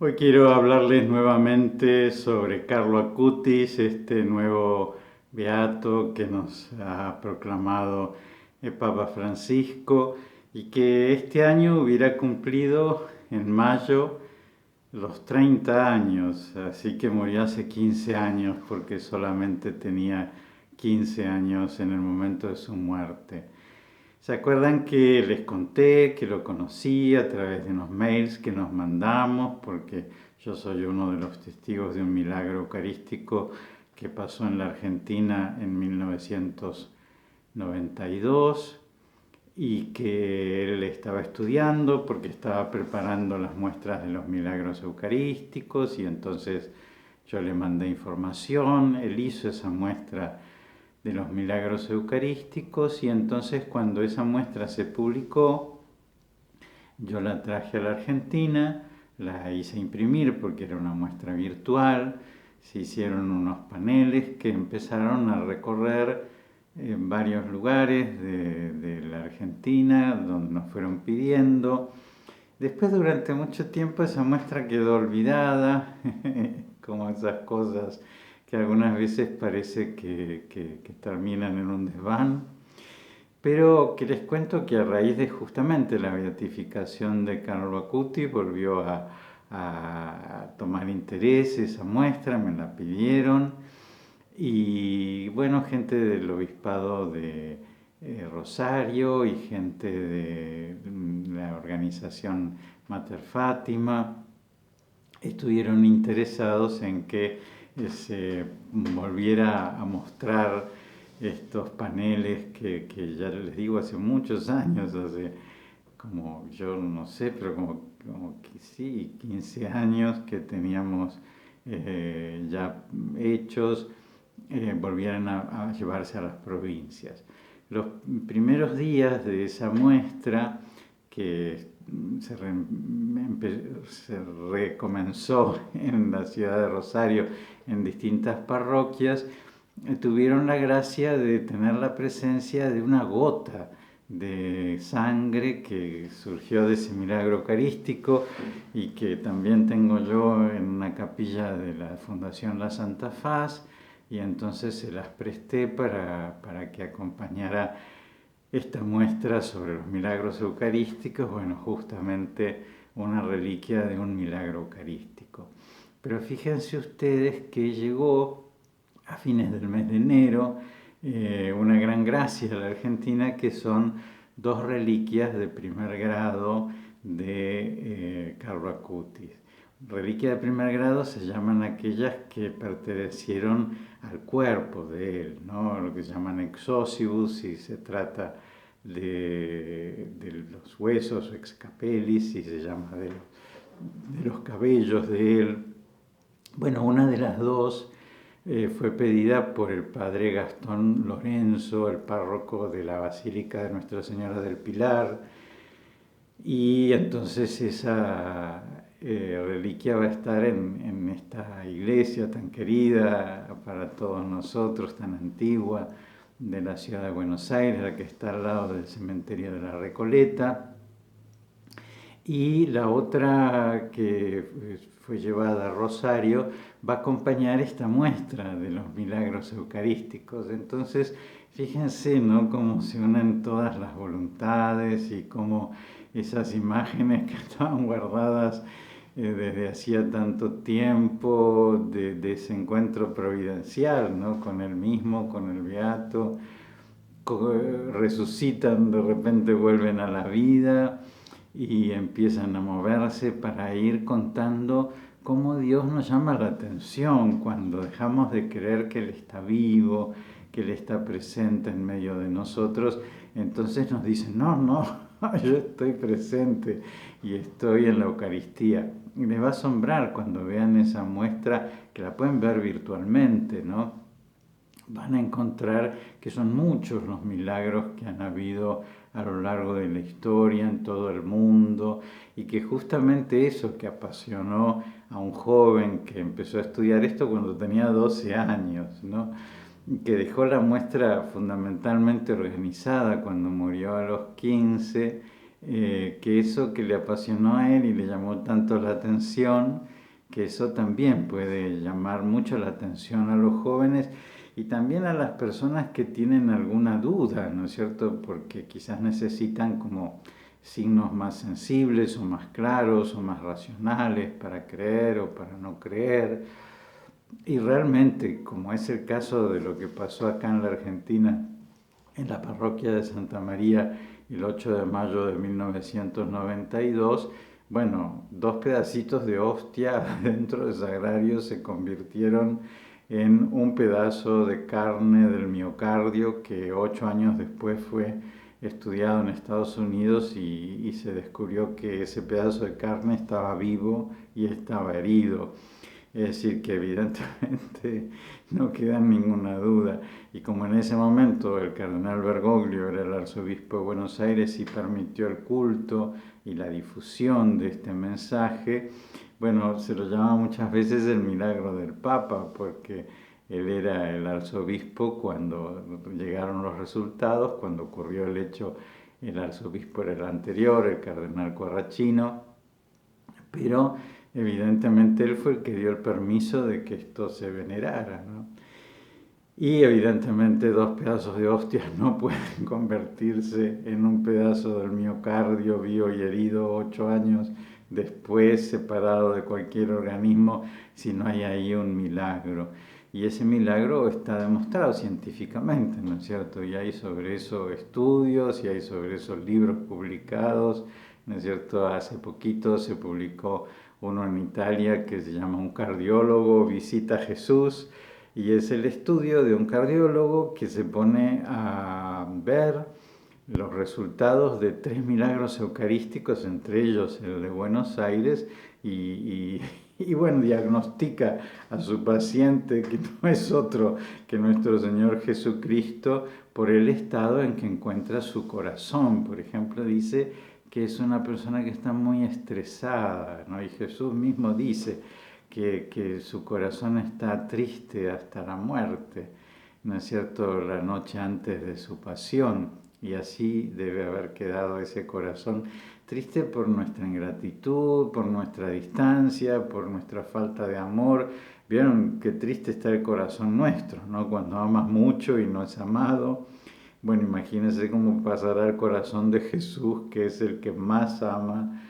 Hoy quiero hablarles nuevamente sobre Carlo Acutis, este nuevo beato que nos ha proclamado el Papa Francisco y que este año hubiera cumplido en mayo los 30 años, así que murió hace 15 años porque solamente tenía 15 años en el momento de su muerte. ¿Se acuerdan que les conté que lo conocí a través de unos mails que nos mandamos? Porque yo soy uno de los testigos de un milagro eucarístico que pasó en la Argentina en 1992 y que él estaba estudiando porque estaba preparando las muestras de los milagros eucarísticos y entonces yo le mandé información, él hizo esa muestra de los milagros eucarísticos y entonces cuando esa muestra se publicó, yo la traje a la Argentina, la hice imprimir porque era una muestra virtual, se hicieron unos paneles que empezaron a recorrer varios lugares de la Argentina donde nos fueron pidiendo. Después durante mucho tiempo esa muestra quedó olvidada, como esas cosas que algunas veces parece que terminan en un desván. Pero que les cuento que a raíz de justamente la beatificación de Carlo Acutis volvió a tomar interés esa muestra, me la pidieron y bueno, gente del obispado de Rosario y gente de la organización Mater Fátima estuvieron interesados en que se volviera a mostrar estos paneles que ya les digo hace muchos años, hace como yo no sé, pero como que sí, 15 años que teníamos ya hechos, volvieran a llevarse a las provincias. Los primeros días de esa muestra, que se recomenzó en la ciudad de Rosario en distintas parroquias, tuvieron la gracia de tener la presencia de una gota de sangre que surgió de ese milagro eucarístico y que también tengo yo en una capilla de la Fundación La Santa Faz, y entonces se las presté para que acompañara esta muestra sobre los milagros eucarísticos, bueno, justamente una reliquia de un milagro eucarístico. Pero fíjense ustedes que llegó a fines del mes de enero una gran gracia a la Argentina, que son dos reliquias de primer grado de Carlo Acutis. Reliquia de primer grado se llaman aquellas que pertenecieron al cuerpo de él, ¿no? Lo que se llaman exosibus, si se trata de los huesos, o excapelis, si se llama de los cabellos de él. Bueno, una de las dos fue pedida por el padre Gastón Lorenzo, el párroco de la Basílica de Nuestra Señora del Pilar, y entonces esa reliquia va a estar en esta iglesia tan querida para todos nosotros, tan antigua, de la ciudad de Buenos Aires, la que está al lado del cementerio de la Recoleta. Y la otra que fue llevada a Rosario va a acompañar esta muestra de los milagros eucarísticos. Entonces, fíjense, ¿no?, cómo se unen todas las voluntades y cómo esas imágenes que estaban guardadas desde hacía tanto tiempo de ese encuentro providencial, ¿no?, con él mismo, con el beato, resucitan, de repente vuelven a la vida y empiezan a moverse para ir contando cómo Dios nos llama la atención cuando dejamos de creer que Él está vivo, que Él está presente en medio de nosotros. Entonces nos dice, no, no, yo estoy presente y estoy en la Eucaristía. Y les va a asombrar cuando vean esa muestra, que la pueden ver virtualmente, ¿no? Van a encontrar que son muchos los milagros que han habido a lo largo de la historia en todo el mundo, y que justamente eso que apasionó a un joven que empezó a estudiar esto cuando tenía 12 años, ¿no?, que dejó la muestra fundamentalmente organizada cuando murió a los 15, que eso que le apasionó a él y le llamó tanto la atención, que eso también puede llamar mucho la atención a los jóvenes y también a las personas que tienen alguna duda, ¿no es cierto? Porque quizás necesitan como signos más sensibles o más claros o más racionales para creer o para no creer. Y realmente, como es el caso de lo que pasó acá en la Argentina, en la parroquia de Santa María, el 8 de mayo de 1992, bueno, dos pedacitos de hostia dentro del sagrario se convirtieron en un pedazo de carne del miocardio que 8 años después fue estudiado en Estados Unidos y se descubrió que ese pedazo de carne estaba vivo y estaba herido. Es decir, que evidentemente no queda ninguna duda. Y como en ese momento el cardenal Bergoglio era el arzobispo de Buenos Aires y permitió el culto y la difusión de este mensaje, bueno, se lo llama muchas veces el milagro del Papa, porque él era el arzobispo cuando llegaron los resultados, cuando ocurrió el hecho, el arzobispo era el anterior, el cardenal Corrachino, pero evidentemente él fue el que dio el permiso de que esto se venerara, ¿no? Y evidentemente dos pedazos de hostias no pueden convertirse en un pedazo del miocardio vivo y herido 8 años después, separado de cualquier organismo, si no hay ahí un milagro. Y ese milagro está demostrado científicamente, ¿no es cierto? Y hay sobre eso estudios y hay sobre eso libros publicados, ¿no es cierto? Hace poquito se publicó uno en Italia que se llama Un cardiólogo visita a Jesús, y es el estudio de un cardiólogo que se pone a ver los resultados de 3 milagros eucarísticos, entre ellos el de Buenos Aires, y bueno, diagnostica a su paciente, que no es otro que nuestro Señor Jesucristo, por el estado en que encuentra su corazón. Por ejemplo, dice que es una persona que está muy estresada, ¿no? Y Jesús mismo dice que su corazón está triste hasta la muerte, ¿no es cierto?, la noche antes de su pasión. Y así debe haber quedado ese corazón triste por nuestra ingratitud, por nuestra distancia, por nuestra falta de amor. Vieron qué triste está el corazón nuestro, ¿no? Cuando amas mucho y no es amado. Bueno, imagínense cómo pasará el corazón de Jesús, que es el que más ama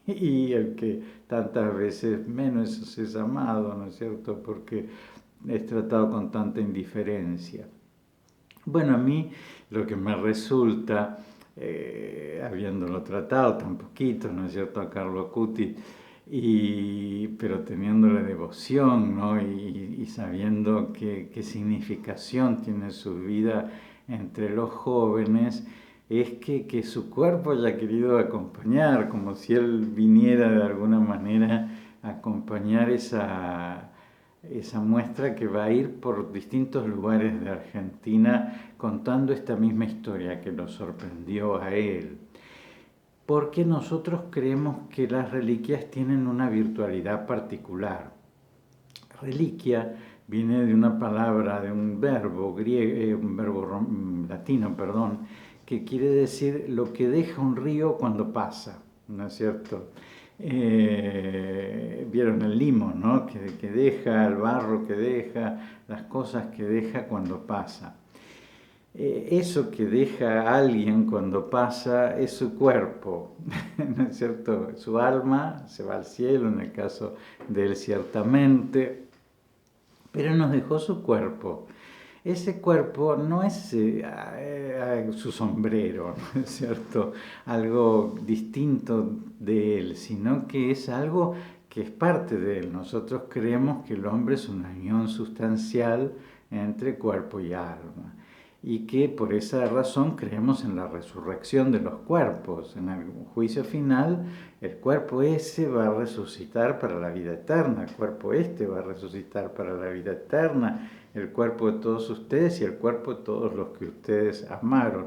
y el que tantas veces menos es amado, ¿no es cierto? Porque es tratado con tanta indiferencia. Bueno, a mí lo que me resulta, habiéndolo tratado tan poquito, ¿no es cierto?, a Carlo Acutis, pero teniéndole devoción, ¿no?, y sabiendo qué significación tiene su vida entre los jóvenes, es que su cuerpo haya querido acompañar, como si él viniera de alguna manera a acompañar esa muestra que va a ir por distintos lugares de Argentina contando esta misma historia que lo sorprendió a él. Porque nosotros creemos que las reliquias tienen una virtualidad particular. Reliquia viene de una palabra, de un verbo griego, un verbo latino, perdón, que quiere decir lo que deja un río cuando pasa, ¿no es cierto? Vieron el limo, ¿no? Que deja, el barro que deja, las cosas que deja cuando pasa. Eso que deja alguien cuando pasa es su cuerpo, ¿no es cierto? Su alma se va al cielo, en el caso de él ciertamente, pero nos dejó su cuerpo. Ese cuerpo no es su sombrero, ¿no es cierto?, algo distinto de él, sino que es algo que es parte de él. Nosotros creemos que el hombre es una unión sustancial entre cuerpo y alma, y que por esa razón creemos en la resurrección de los cuerpos. En el juicio final, el cuerpo ese va a resucitar para la vida eterna, el cuerpo este va a resucitar para la vida eterna, el cuerpo de todos ustedes y el cuerpo de todos los que ustedes amaron.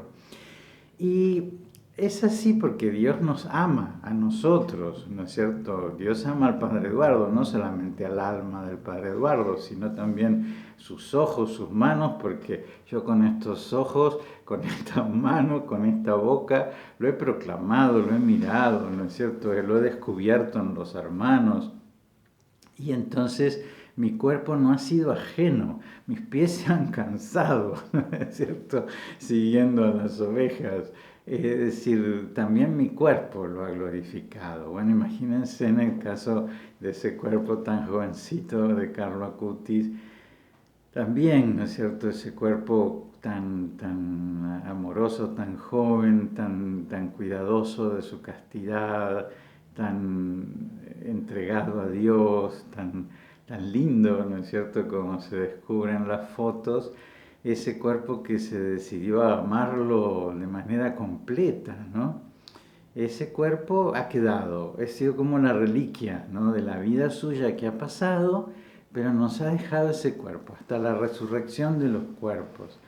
Y Es así porque Dios nos ama a nosotros, ¿no es cierto? Dios ama al Padre Eduardo, no solamente al alma del Padre Eduardo, sino también sus ojos, sus manos, porque yo con estos ojos, con esta mano, con esta boca, lo he proclamado, lo he mirado, ¿no es cierto? Lo he descubierto en los hermanos. Y entonces mi cuerpo no ha sido ajeno, mis pies se han cansado, ¿no es cierto? Siguiendo a las ovejas. Es decir, también mi cuerpo lo ha glorificado. Bueno, imagínense en el caso de ese cuerpo tan jovencito de Carlo Acutis, también, ¿no es cierto? Ese cuerpo tan amoroso, tan joven, tan cuidadoso de su castidad, tan entregado a Dios, tan lindo, ¿no es cierto? Como se descubre en las fotos, ese cuerpo que se decidió a amarlo de manera completa, ¿no? Ese cuerpo ha quedado, ha sido como una reliquia, ¿no? De la vida suya que ha pasado, pero nos ha dejado ese cuerpo hasta la resurrección de los cuerpos.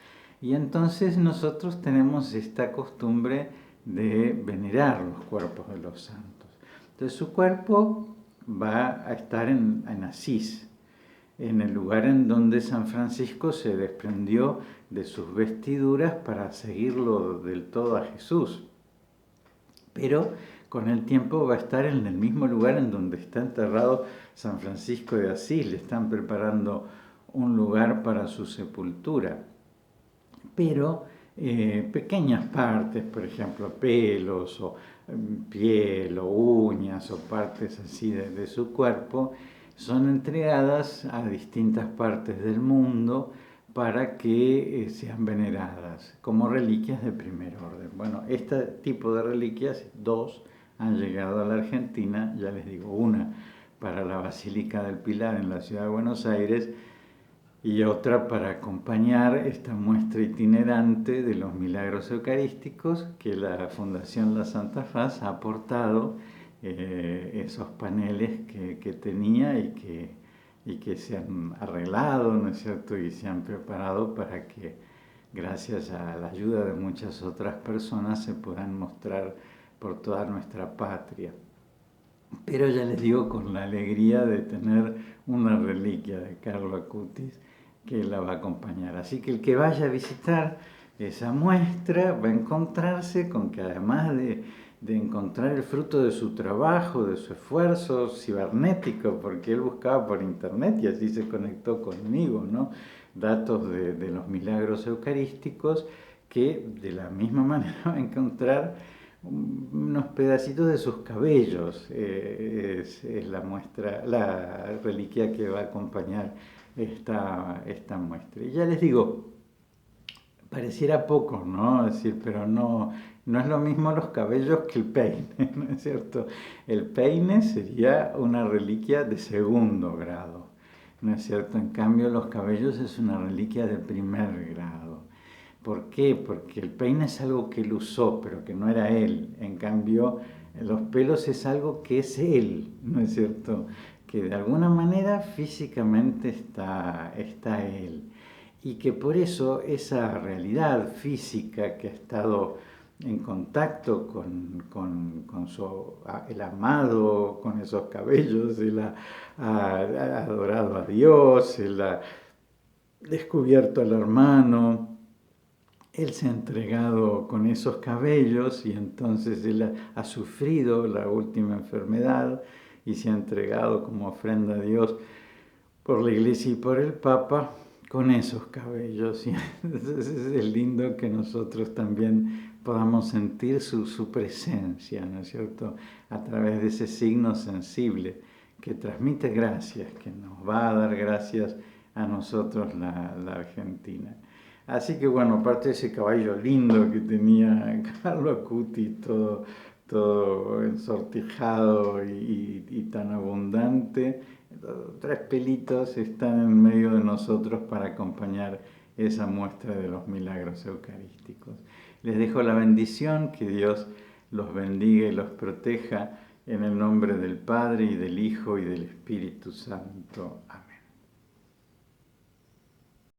Y entonces nosotros tenemos esta costumbre de venerar los cuerpos de los santos. Entonces su cuerpo va a estar en Asís, en el lugar en donde San Francisco se desprendió de sus vestiduras para seguirlo del todo a Jesús. Pero con el tiempo va a estar en el mismo lugar en donde está enterrado San Francisco de Asís. Le están preparando un lugar para su sepultura. Pero pequeñas partes, por ejemplo, pelos o piel o uñas o partes así de su cuerpo, son entregadas a distintas partes del mundo para que sean veneradas como reliquias de primer orden. Bueno, este tipo de reliquias, dos, han llegado a la Argentina, ya les digo, una para la Basílica del Pilar en la ciudad de Buenos Aires y otra para acompañar esta muestra itinerante de los milagros eucarísticos que la Fundación La Santa Faz ha aportado, esos paneles que tenía y que se han arreglado, ¿no es cierto? Y se han preparado para que, gracias a la ayuda de muchas otras personas, se puedan mostrar por toda nuestra patria. Pero ya les digo, con la alegría de tener una reliquia de Carlo Acutis que la va a acompañar. Así que el que vaya a visitar esa muestra va a encontrarse con que además de encontrar el fruto de su trabajo, de su esfuerzo cibernético, porque él buscaba por internet y así se conectó conmigo, ¿no? Datos de los milagros eucarísticos, que de la misma manera va a encontrar unos pedacitos de sus cabellos, es la muestra, la reliquia que va a acompañar esta muestra. Y ya les digo, pareciera poco, ¿no? Es decir, pero no es lo mismo los cabellos que el peine, ¿no es cierto? El peine sería una reliquia de segundo grado, ¿no es cierto? En cambio, los cabellos es una reliquia de primer grado. ¿Por qué? Porque el peine es algo que él usó, pero que no era él. En cambio, los pelos es algo que es él, ¿no es cierto? Que de alguna manera físicamente está él. Y que por eso esa realidad física que ha estado en contacto con el amado, con esos cabellos, él ha adorado a Dios, él ha descubierto al hermano, él se ha entregado con esos cabellos y entonces él ha sufrido la última enfermedad y se ha entregado como ofrenda a Dios por la Iglesia y por el Papa con esos cabellos. Y entonces es lindo que nosotros también podamos sentir su presencia, ¿no es cierto?, a través de ese signo sensible que transmite gracias, que nos va a dar gracias a nosotros la Argentina. Así que bueno, aparte de ese caballo lindo que tenía Carlo Acutis, todo ensortijado y tan abundante, tres pelitos están en medio de nosotros para acompañar esa muestra de los milagros eucarísticos. Les dejo la bendición, que Dios los bendiga y los proteja en el nombre del Padre y del Hijo y del Espíritu Santo. Amén.